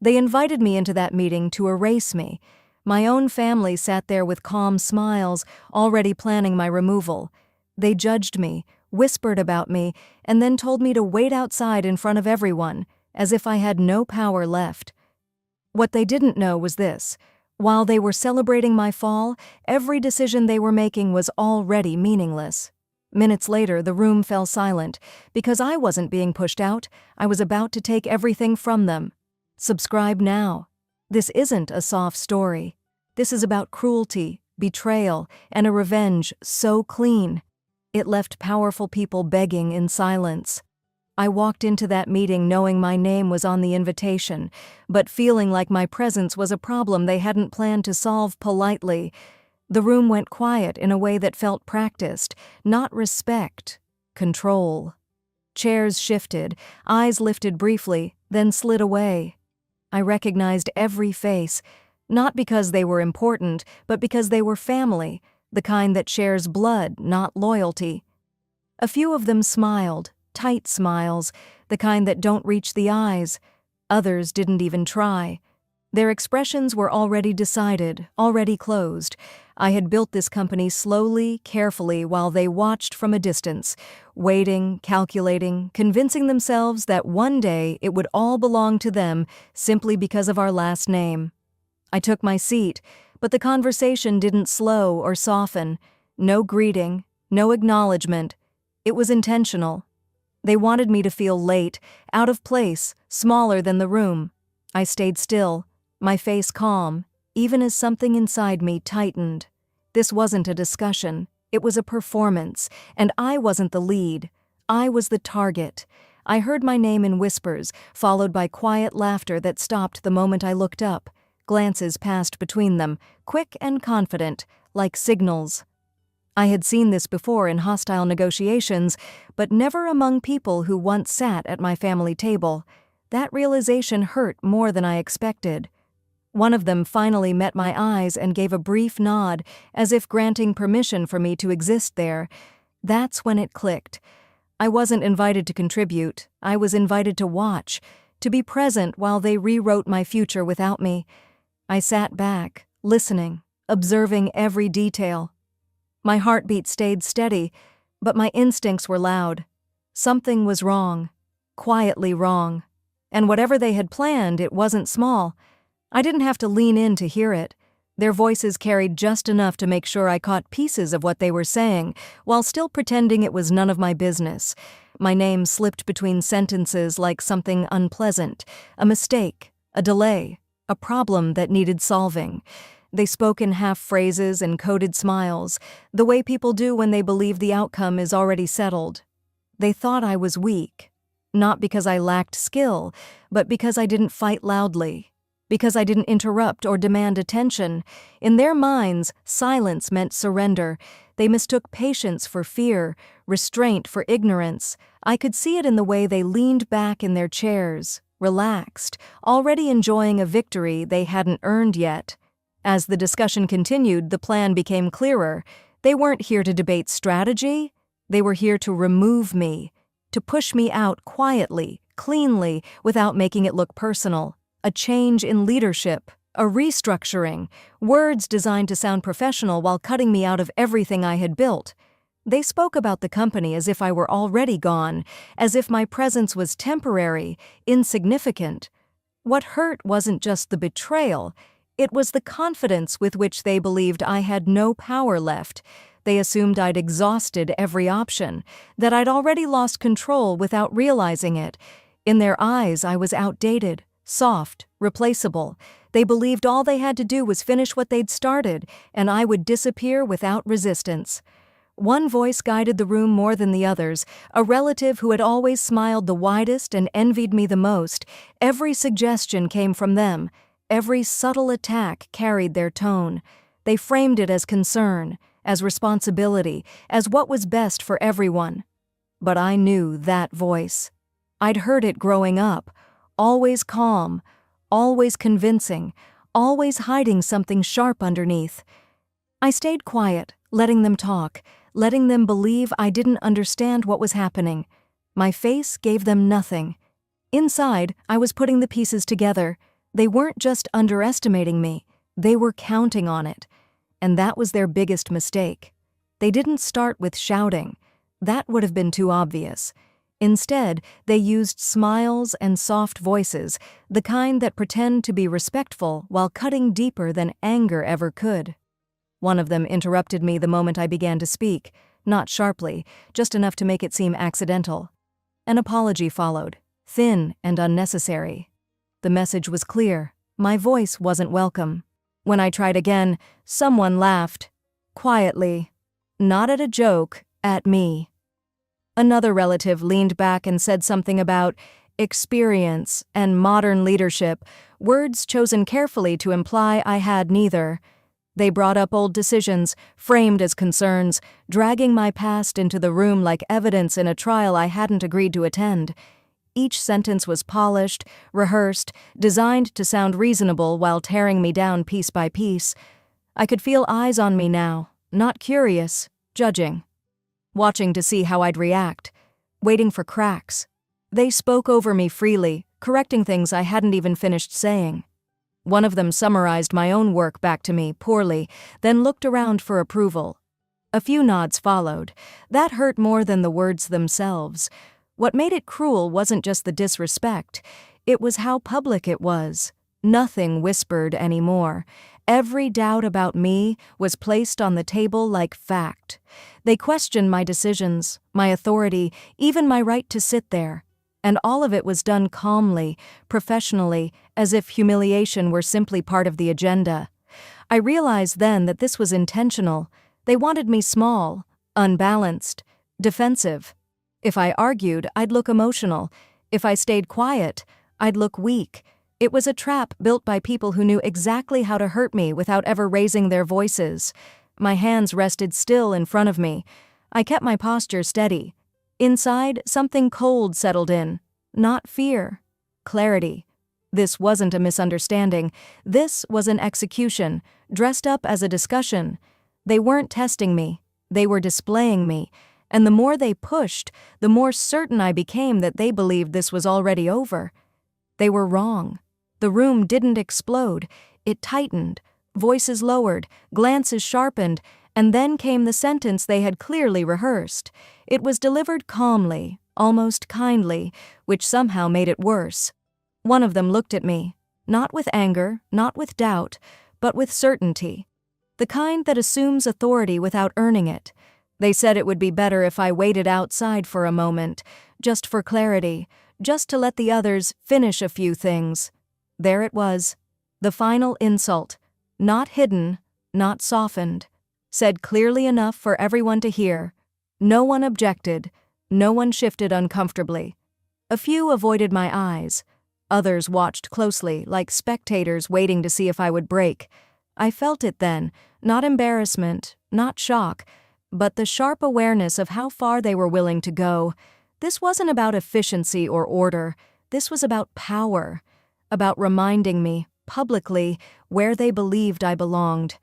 They invited me into that meeting to erase me. My own family sat there with calm smiles, already planning my removal. They judged me, whispered about me, and then told me to wait outside in front of everyone, as if I had no power left. What they didn't know was this: while they were celebrating my fall, every decision they were making was already meaningless. Minutes later, the room fell silent. Because I wasn't being pushed out, I was about to take everything from them. Subscribe now. This isn't a soft story. This is about cruelty, betrayal, and a revenge so clean. It left powerful people begging in silence. I walked into that meeting knowing my name was on the invitation, but feeling like my presence was a problem they hadn't planned to solve politely. The room went quiet in a way that felt practiced, not respect, control. Chairs shifted, eyes lifted briefly, then slid away. I recognized every face, not because they were important, but because they were family, the kind that shares blood, not loyalty. A few of them smiled, tight smiles, the kind that don't reach the eyes. Others didn't even try. Their expressions were already decided, already closed. I had built this company slowly, carefully, while they watched from a distance, waiting, calculating, convincing themselves that one day it would all belong to them simply because of our last name. I took my seat, but the conversation didn't slow or soften. No greeting, no acknowledgement. It was intentional. They wanted me to feel late, out of place, smaller than the room. I stayed still, my face calm, even as something inside me tightened. This wasn't a discussion, it was a performance, and I wasn't the lead. I was the target. I heard my name in whispers, followed by quiet laughter that stopped the moment I looked up. Glances passed between them, quick and confident, like signals. I had seen this before in hostile negotiations, but never among people who once sat at my family table. That realization hurt more than I expected. One of them finally met my eyes and gave a brief nod, as if granting permission for me to exist there. That's when it clicked. I wasn't invited to contribute. I was invited to watch, to be present while they rewrote my future without me. I sat back, listening, observing every detail. My heartbeat stayed steady, but my instincts were loud. Something was wrong, quietly wrong. And whatever they had planned, it wasn't small. I didn't have to lean in to hear it. Their voices carried just enough to make sure I caught pieces of what they were saying, while still pretending it was none of my business. My name slipped between sentences like something unpleasant, a mistake, a delay, a problem that needed solving. They spoke in half-phrases and coded smiles, the way people do when they believe the outcome is already settled. They thought I was weak, not because I lacked skill, but because I didn't fight loudly, because I didn't interrupt or demand attention. In their minds, silence meant surrender. They mistook patience for fear, restraint for ignorance. I could see it in the way they leaned back in their chairs, relaxed, already enjoying a victory they hadn't earned yet. As the discussion continued, the plan became clearer. They weren't here to debate strategy. They were here to remove me, to push me out quietly, cleanly, without making it look personal. A change in leadership, a restructuring, words designed to sound professional while cutting me out of everything I had built. They spoke about the company as if I were already gone, as if my presence was temporary, insignificant. What hurt wasn't just the betrayal. It was the confidence with which they believed I had no power left. They assumed I'd exhausted every option, that I'd already lost control without realizing it. In their eyes, I was outdated, soft, replaceable. They believed all they had to do was finish what they'd started, and I would disappear without resistance. One voice guided the room more than the others, a relative who had always smiled the widest and envied me the most. Every suggestion came from them. Every subtle attack carried their tone. They framed it as concern, as responsibility, as what was best for everyone. But I knew that voice. I'd heard it growing up, always calm, always convincing, always hiding something sharp underneath. I stayed quiet, letting them talk, letting them believe I didn't understand what was happening. My face gave them nothing. Inside, I was putting the pieces together. They weren't just underestimating me, they were counting on it. And that was their biggest mistake. They didn't start with shouting. That would have been too obvious. Instead, they used smiles and soft voices, the kind that pretend to be respectful while cutting deeper than anger ever could. One of them interrupted me the moment I began to speak, not sharply, just enough to make it seem accidental. An apology followed, thin and unnecessary. The message was clear. My voice wasn't welcome. When I tried again, someone laughed. Quietly. Not at a joke, at me. Another relative leaned back and said something about experience and modern leadership, words chosen carefully to imply I had neither. They brought up old decisions, framed as concerns, dragging my past into the room like evidence in a trial I hadn't agreed to attend. Each sentence was polished, rehearsed, designed to sound reasonable while tearing me down piece by piece. I could feel eyes on me now, not curious, judging. Watching to see how I'd react, waiting for cracks. They spoke over me freely, correcting things I hadn't even finished saying. One of them summarized my own work back to me poorly, then looked around for approval. A few nods followed. That hurt more than the words themselves. What made it cruel wasn't just the disrespect, it was how public it was. Nothing whispered anymore. Every doubt about me was placed on the table like fact. They questioned my decisions, my authority, even my right to sit there. And all of it was done calmly, professionally, as if humiliation were simply part of the agenda. I realized then that this was intentional. They wanted me small, unbalanced, defensive. If I argued, I'd look emotional. If I stayed quiet, I'd look weak. It was a trap built by people who knew exactly how to hurt me without ever raising their voices. My hands rested still in front of me. I kept my posture steady. Inside, something cold settled in. Not fear. Clarity. This wasn't a misunderstanding. This was an execution, dressed up as a discussion. They weren't testing me. They were displaying me. And the more they pushed, the more certain I became that they believed this was already over. They were wrong. The room didn't explode. It tightened. Voices lowered, glances sharpened, and then came the sentence they had clearly rehearsed. It was delivered calmly, almost kindly, which somehow made it worse. One of them looked at me, not with anger, not with doubt, but with certainty. The kind that assumes authority without earning it. They said it would be better if I waited outside for a moment, just for clarity, just to let the others finish a few things. There it was. The final insult. Not hidden, not softened. Said clearly enough for everyone to hear. No one objected. No one shifted uncomfortably. A few avoided my eyes. Others watched closely, like spectators waiting to see if I would break. I felt it then, not embarrassment, not shock, but the sharp awareness of how far they were willing to go. This wasn't about efficiency or order. This was about power, about reminding me, publicly, where they believed I belonged.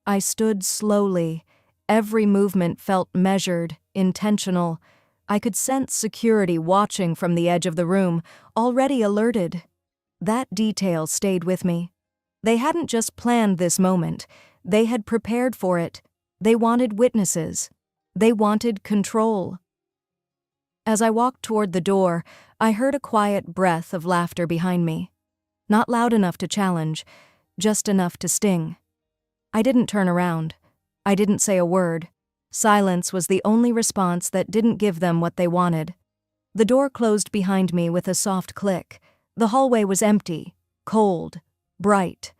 I stood slowly. Every movement felt measured, intentional. I could sense security watching from the edge of the room, already alerted. That detail stayed with me. They hadn't just planned this moment. They had prepared for it. They wanted witnesses. They wanted control. As I walked toward the door, I heard a quiet breath of laughter behind me. Not loud enough to challenge, just enough to sting. I didn't turn around. I didn't say a word. Silence was the only response that didn't give them what they wanted. The door closed behind me with a soft click. The hallway was empty, cold, bright.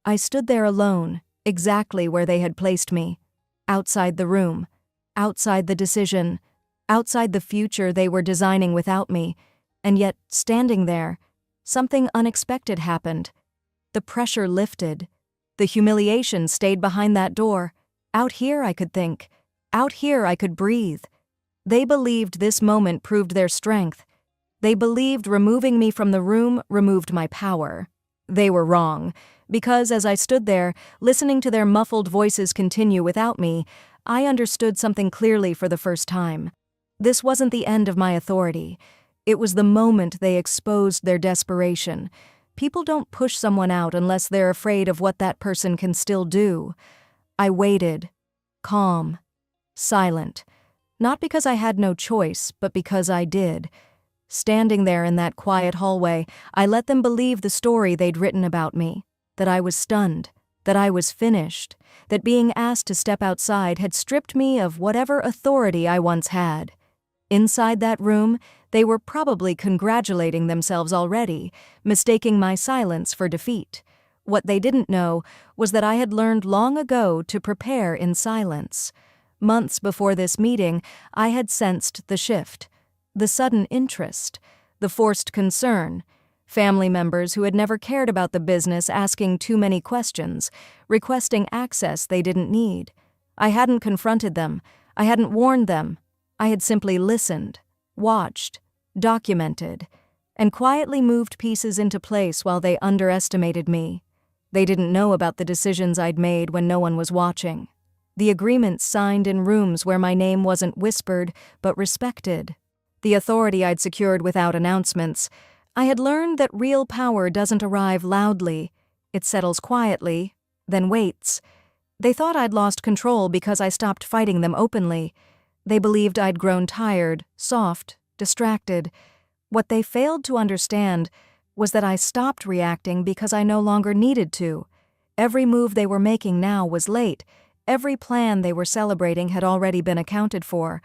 I stood there alone, exactly where they had placed me. Outside the room, outside the decision, outside the future they were designing without me, and yet, standing there, something unexpected happened. The pressure lifted. The humiliation stayed behind that door. Out here, I could think. Out here, I could breathe. They believed this moment proved their strength. They believed removing me from the room removed my power. They were wrong, because as I stood there, listening to their muffled voices continue without me, I understood something clearly for the first time. This wasn't the end of my authority. It was the moment they exposed their desperation. People don't push someone out unless they're afraid of what that person can still do. I waited, calm, silent, not because I had no choice, but because I did. Standing there in that quiet hallway, I let them believe the story they'd written about me, that I was stunned, that I was finished, that being asked to step outside had stripped me of whatever authority I once had. Inside that room, they were probably congratulating themselves already, mistaking my silence for defeat. What they didn't know was that I had learned long ago to prepare in silence. Months before this meeting, I had sensed the shift, the sudden interest, the forced concern, family members who had never cared about the business asking too many questions, requesting access they didn't need. I hadn't confronted them. I hadn't warned them. I had simply listened, watched, documented, and quietly moved pieces into place while they underestimated me. They didn't know about the decisions I'd made when no one was watching. The agreements signed in rooms where my name wasn't whispered, but respected. The authority I'd secured without announcements. I had learned that real power doesn't arrive loudly. It settles quietly, then waits. They thought I'd lost control because I stopped fighting them openly. They believed I'd grown tired, soft, distracted. What they failed to understand was that I stopped reacting because I no longer needed to. Every move they were making now was late. Every plan they were celebrating had already been accounted for.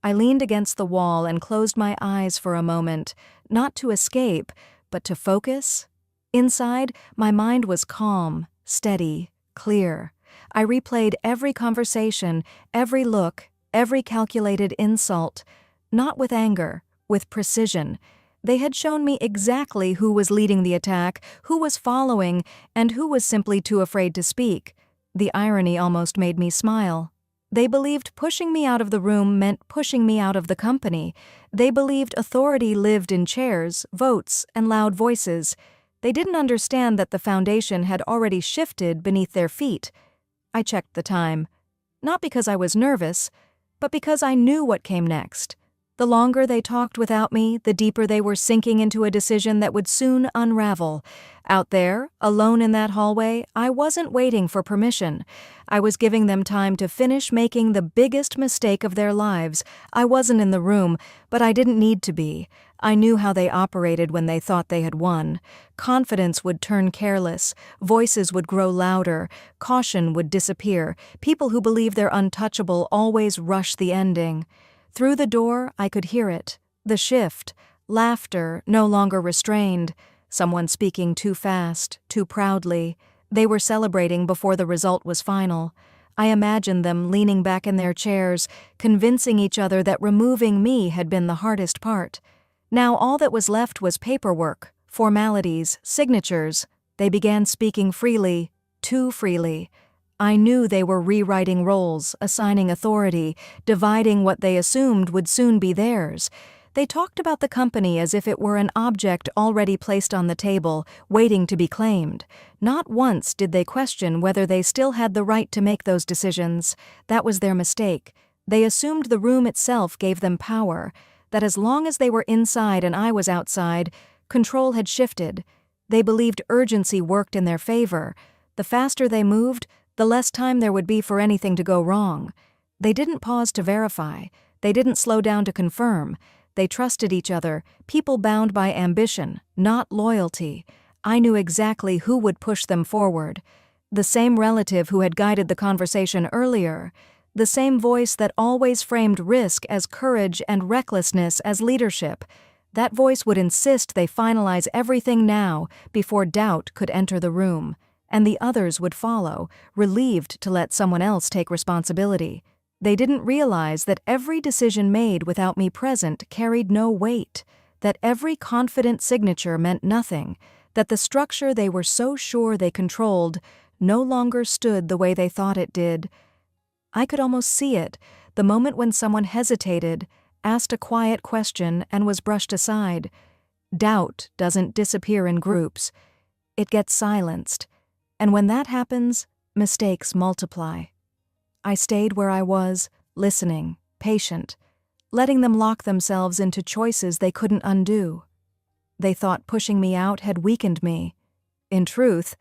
I leaned against the wall and closed my eyes for a moment, not to escape, but to focus. Inside, my mind was calm, steady, clear. I replayed every conversation, every look, every calculated insult, not with anger, with precision. They had shown me exactly who was leading the attack, who was following, and who was simply too afraid to speak. The irony almost made me smile. They believed pushing me out of the room meant pushing me out of the company. They believed authority lived in chairs, votes, and loud voices. They didn't understand that the foundation had already shifted beneath their feet. I checked the time. Not because I was nervous, but because I knew what came next. The longer they talked without me, the deeper they were sinking into a decision that would soon unravel. Out there, alone in that hallway, I wasn't waiting for permission. I was giving them time to finish making the biggest mistake of their lives. I wasn't in the room, but I didn't need to be. I knew how they operated when they thought they had won. Confidence would turn careless, voices would grow louder, caution would disappear. People who believe they're untouchable always rush the ending. Through the door, I could hear it. The shift. Laughter, no longer restrained. Someone speaking too fast, too proudly. They were celebrating before the result was final. I imagined them leaning back in their chairs, convincing each other that removing me had been the hardest part. Now all that was left was paperwork, formalities, signatures. They began speaking freely, too freely. I knew they were rewriting roles, assigning authority, dividing what they assumed would soon be theirs. They talked about the company as if it were an object already placed on the table, waiting to be claimed. Not once did they question whether they still had the right to make those decisions. That was their mistake. They assumed the room itself gave them power, that as long as they were inside and I was outside, control had shifted. They believed urgency worked in their favor. The faster they moved, the less time there would be for anything to go wrong. They didn't pause to verify. They didn't slow down to confirm. They trusted each other, people bound by ambition, not loyalty. I knew exactly who would push them forward. The same relative who had guided the conversation earlier. The same voice that always framed risk as courage and recklessness as leadership. That voice would insist they finalize everything now before doubt could enter the room. And the others would follow, relieved to let someone else take responsibility. They didn't realize that every decision made without me present carried no weight, that every confident signature meant nothing, that the structure they were so sure they controlled no longer stood the way they thought it did. I could almost see it, the moment when someone hesitated, asked a quiet question, and was brushed aside. Doubt doesn't disappear in groups. It gets silenced. And when that happens, mistakes multiply. I stayed where I was, listening, patient, letting them lock themselves into choices they couldn't undo. They thought pushing me out had weakened me. In truth,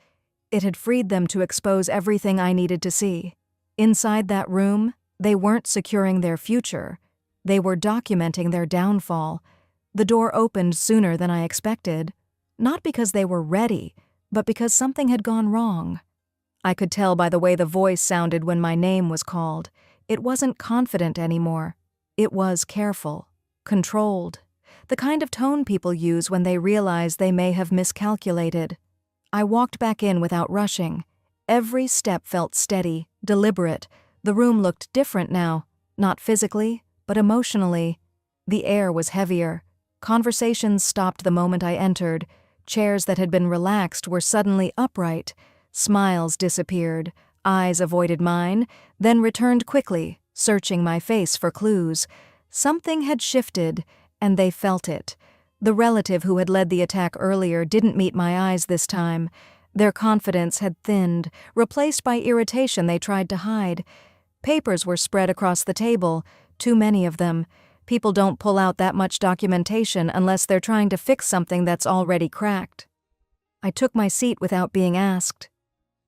it had freed them to expose everything I needed to see. Inside that room, they weren't securing their future. They were documenting their downfall. The door opened sooner than I expected, not because they were ready, but because something had gone wrong. I could tell by the way the voice sounded when my name was called. It wasn't confident anymore. It was careful, controlled, the kind of tone people use when they realize they may have miscalculated. I walked back in without rushing. Every step felt steady, deliberate. The room looked different now, not physically, but emotionally. The air was heavier. Conversations stopped the moment I entered. Chairs that had been relaxed were suddenly upright. Smiles disappeared. Eyes avoided mine, then returned quickly, searching my face for clues. Something had shifted, and they felt it. The relative who had led the attack earlier didn't meet my eyes this time. Their confidence had thinned, replaced by irritation they tried to hide. Papers were spread across the table, too many of them. People don't pull out that much documentation unless they're trying to fix something that's already cracked. I took my seat without being asked.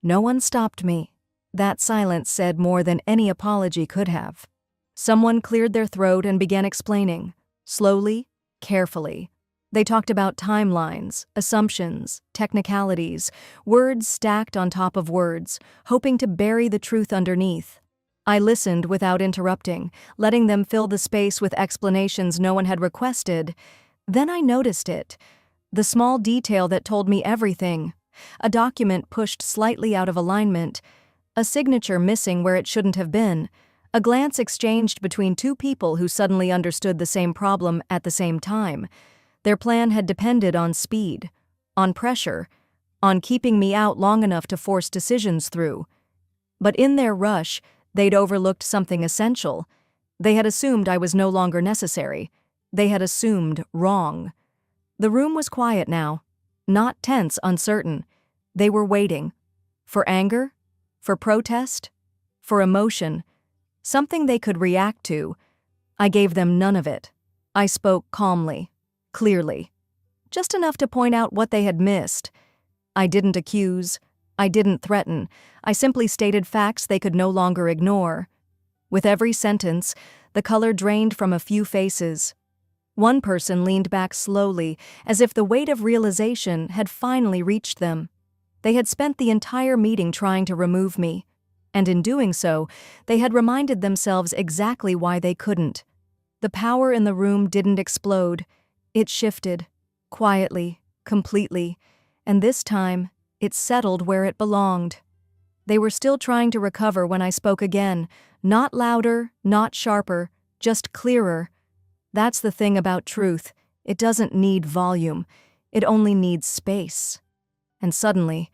No one stopped me. That silence said more than any apology could have. Someone cleared their throat and began explaining, slowly, carefully. They talked about timelines, assumptions, technicalities, words stacked on top of words, hoping to bury the truth underneath. I listened without interrupting, letting them fill the space with explanations no one had requested. Then I noticed it. The small detail that told me everything. A document pushed slightly out of alignment. A signature missing where it shouldn't have been. A glance exchanged between two people who suddenly understood the same problem at the same time. Their plan had depended on speed, on pressure, on keeping me out long enough to force decisions through. But in their rush, they'd overlooked something essential. They had assumed I was no longer necessary. They had assumed wrong. The room was quiet now, not tense, uncertain. They were waiting. For anger? For protest? For emotion? Something they could react to. I gave them none of it. I spoke calmly, clearly. Just enough to point out what they had missed. I didn't accuse. I didn't threaten. I simply stated facts they could no longer ignore. With every sentence, the color drained from a few faces. One person leaned back slowly, as if the weight of realization had finally reached them. They had spent the entire meeting trying to remove me, and in doing so, they had reminded themselves exactly why they couldn't. The power in the room didn't explode. It shifted, quietly, completely, and this time, it settled where it belonged. They were still trying to recover when I spoke again, not louder, not sharper, just clearer. That's the thing about truth. It doesn't need volume. It only needs space. And suddenly,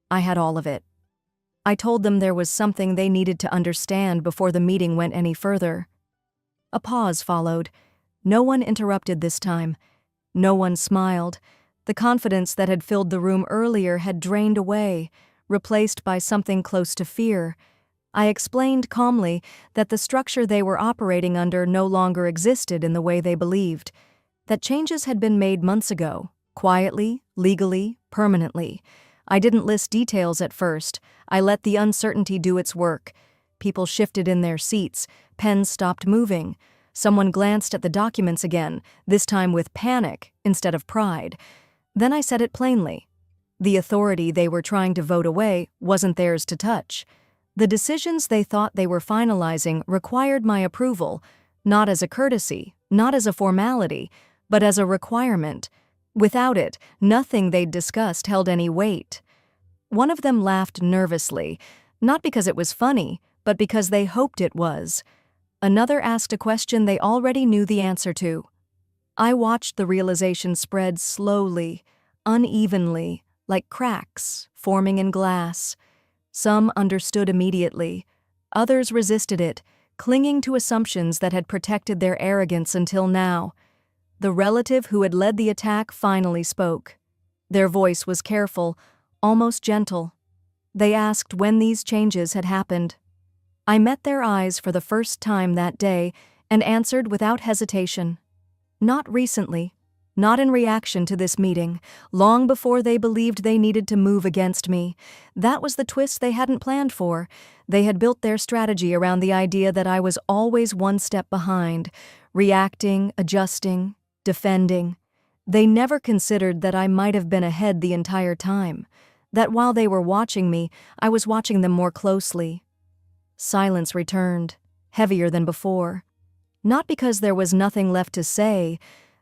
I had all of it. I told them there was something they needed to understand before the meeting went any further. A pause followed. No one interrupted this time. No one smiled. The confidence that had filled the room earlier had drained away, replaced by something close to fear. I explained calmly that the structure they were operating under no longer existed in the way they believed, that changes had been made months ago, quietly, legally, permanently. I didn't list details at first. I let the uncertainty do its work. People shifted in their seats. Pens stopped moving. Someone glanced at the documents again, this time with panic instead of pride. Then I said it plainly. The authority they were trying to vote away wasn't theirs to touch. The decisions they thought they were finalizing required my approval, not as a courtesy, not as a formality, but as a requirement. Without it, nothing they'd discussed held any weight. One of them laughed nervously, not because it was funny, but because they hoped it was. Another asked a question they already knew the answer to. I watched the realization spread slowly, unevenly, like cracks forming in glass. Some understood immediately. Others resisted it, clinging to assumptions that had protected their arrogance until now. The relative who had led the attack finally spoke. Their voice was careful, almost gentle. They asked when these changes had happened. I met their eyes for the first time that day and answered without hesitation. Not recently. not in reaction to this meeting, long before they believed they needed to move against me. That was the twist they hadn't planned for. They had built their strategy around the idea that I was always one step behind, reacting, adjusting, defending. They never considered that I might have been ahead the entire time, that while they were watching me, I was watching them more closely. Silence returned, heavier than before. Not because there was nothing left to say,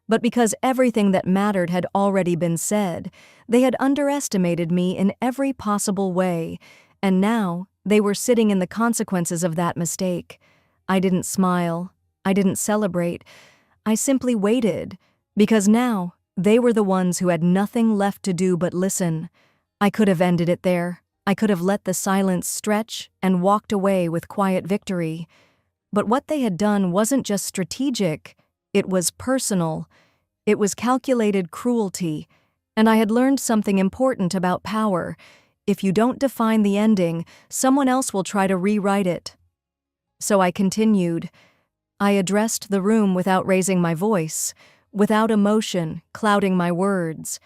but because everything that mattered had already been said. They had underestimated me in every possible way, and now they were sitting in the consequences of that mistake. I didn't smile. I didn't celebrate. I simply waited, because now they were the ones who had nothing left to do but listen. I could have ended it there. I could have let the silence stretch and walked away with quiet victory. But what they had done wasn't just strategic, it was personal. It was calculated cruelty, and I had learned something important about power. If you don't define the ending, someone else will try to rewrite it. So I continued. I addressed the room without raising my voice, without emotion clouding my words.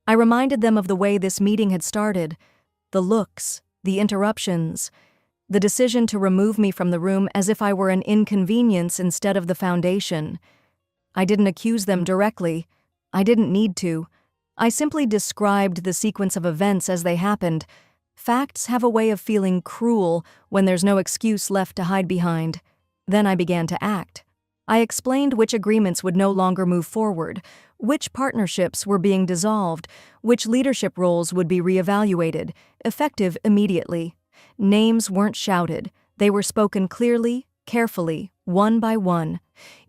I reminded them of the way this meeting had started, the looks, the interruptions, the decision to remove me from the room as if I were an inconvenience instead of the foundation. I didn't accuse them directly. I didn't need to. I simply described the sequence of events as they happened. Facts have a way of feeling cruel when there's no excuse left to hide behind. Then I began to act. I explained which agreements would no longer move forward, which partnerships were being dissolved, which leadership roles would be reevaluated, effective immediately. Names weren't shouted. They were spoken clearly, carefully, one by one.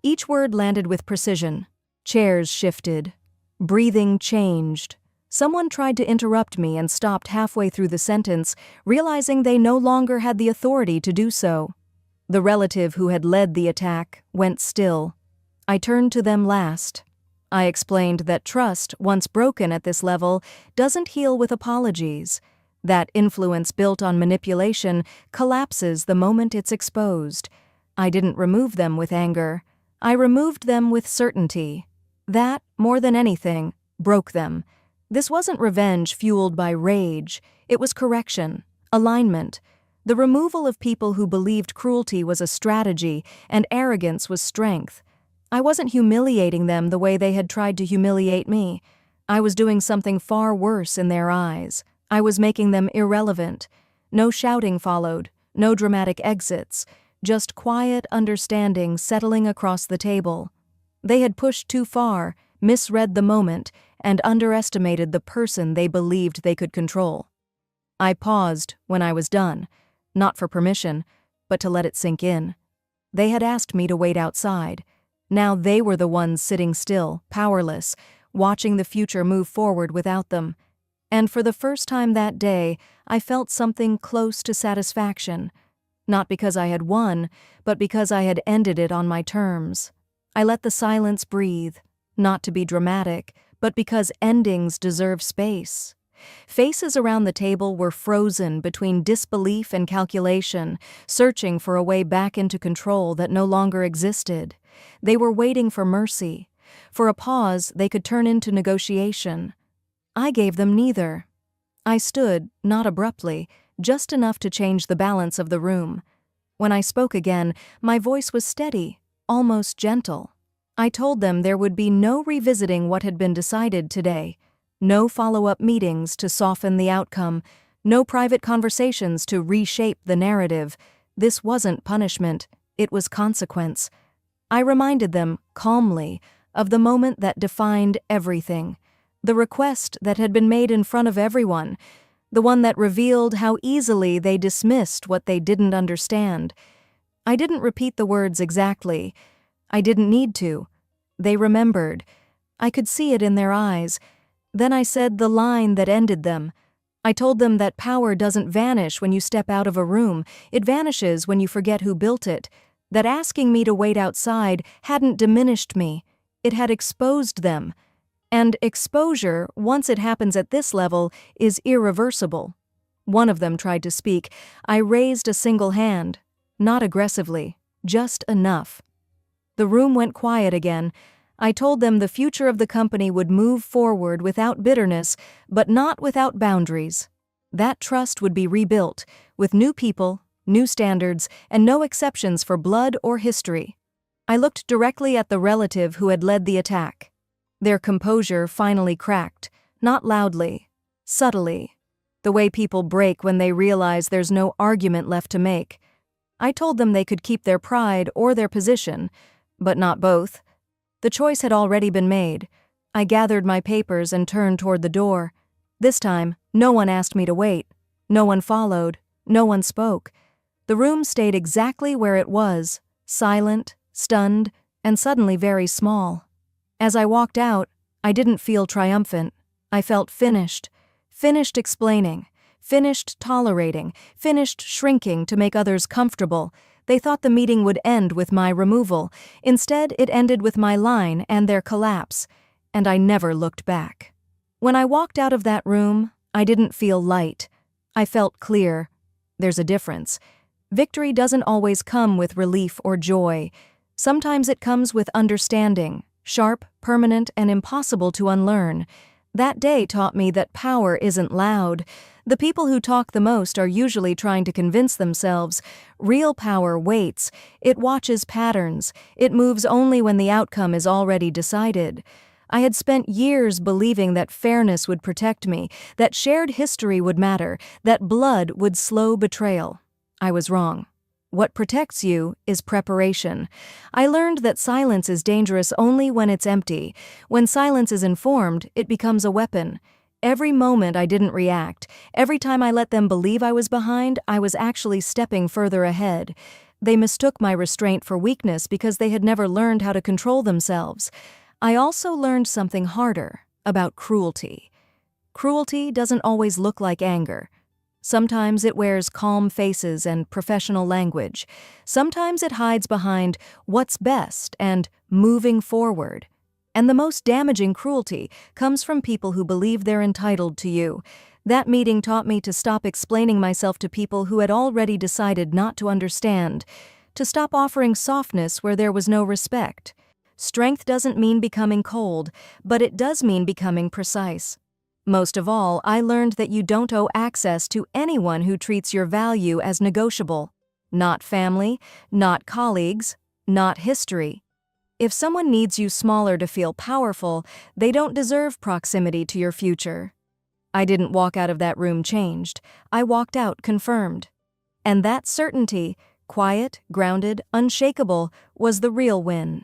Each word landed with precision. Chairs shifted. Breathing changed. Someone tried to interrupt me and stopped halfway through the sentence, realizing they no longer had the authority to do so. The relative who had led the attack went still. I turned to them last. I explained that trust, once broken at this level, doesn't heal with apologies. That influence built on manipulation collapses the moment it's exposed. I didn't remove them with anger. I removed them with certainty. That, more than anything, broke them. This wasn't revenge fueled by rage. It was correction, alignment. The removal of people who believed cruelty was a strategy and arrogance was strength. I wasn't humiliating them the way they had tried to humiliate me. I was doing something far worse in their eyes. I was making them irrelevant. No shouting followed, no dramatic exits, just quiet understanding settling across the table. They had pushed too far, misread the moment, and underestimated the person they believed they could control. I paused when I was done, not for permission, but to let it sink in. They had asked me to wait outside. Now they were the ones sitting still, powerless, watching the future move forward without them. And for the first time that day, I felt something close to satisfaction. Not because I had won, but because I had ended it on my terms. I let the silence breathe, not to be dramatic, but because endings deserve space. Faces around the table were frozen between disbelief and calculation, searching for a way back into control that no longer existed. They were waiting for mercy, for a pause they could turn into negotiation. I gave them neither. I stood, not abruptly, just enough to change the balance of the room. When I spoke again, my voice was steady, almost gentle. I told them there would be no revisiting what had been decided today, no follow-up meetings to soften the outcome, no private conversations to reshape the narrative. This wasn't punishment, it was consequence. I reminded them, calmly, of the moment that defined everything, the request that had been made in front of everyone, the one that revealed how easily they dismissed what they didn't understand. I didn't repeat the words exactly. I didn't need to. They remembered. I could see it in their eyes. Then I said the line that ended them. I told them that power doesn't vanish when you step out of a room. It vanishes when you forget who built it. That asking me to wait outside hadn't diminished me. It had exposed them. And exposure, once it happens at this level, is irreversible. One of them tried to speak. I raised a single hand. Not aggressively, just enough. The room went quiet again. I told them the future of the company would move forward without bitterness, but not without boundaries. That trust would be rebuilt, with new people, new standards, and no exceptions for blood or history. I looked directly at the relative who had led the attack. Their composure finally cracked, not loudly, subtly, the way people break when they realize there's no argument left to make. I told them they could keep their pride or their position, but not both. The choice had already been made. I gathered my papers and turned toward the door. This time, no one asked me to wait. No one followed. No one spoke. The room stayed exactly where it was, silent, stunned, and suddenly very small. As I walked out, I didn't feel triumphant. I felt finished. Finished explaining. Finished tolerating. Finished shrinking to make others comfortable. They thought the meeting would end with my removal. Instead, it ended with my line and their collapse. And I never looked back. When I walked out of that room, I didn't feel light. I felt clear. There's a difference. Victory doesn't always come with relief or joy. Sometimes it comes with understanding, sharp, permanent, and impossible to unlearn. That day taught me that power isn't loud. The people who talk the most are usually trying to convince themselves. Real power waits. It watches patterns. It moves only when the outcome is already decided. I had spent years believing that fairness would protect me, that shared history would matter, that blood would slow betrayal. I was wrong. What protects you is preparation. I learned that silence is dangerous only when it's empty. When silence is informed, it becomes a weapon. Every moment I didn't react, every time I let them believe I was behind, I was actually stepping further ahead. They mistook my restraint for weakness because they had never learned how to control themselves. I also learned something harder, about cruelty. Cruelty doesn't always look like anger. Sometimes it wears calm faces and professional language. Sometimes it hides behind what's best and moving forward. And the most damaging cruelty comes from people who believe they're entitled to you. That meeting taught me to stop explaining myself to people who had already decided not to understand, to stop offering softness where there was no respect. Strength doesn't mean becoming cold, but it does mean becoming precise. Most of all, I learned that you don't owe access to anyone who treats your value as negotiable. Not family, not colleagues, not history. If someone needs you smaller to feel powerful, they don't deserve proximity to your future. I didn't walk out of that room changed. I walked out confirmed. And that certainty, quiet, grounded, unshakable, was the real win.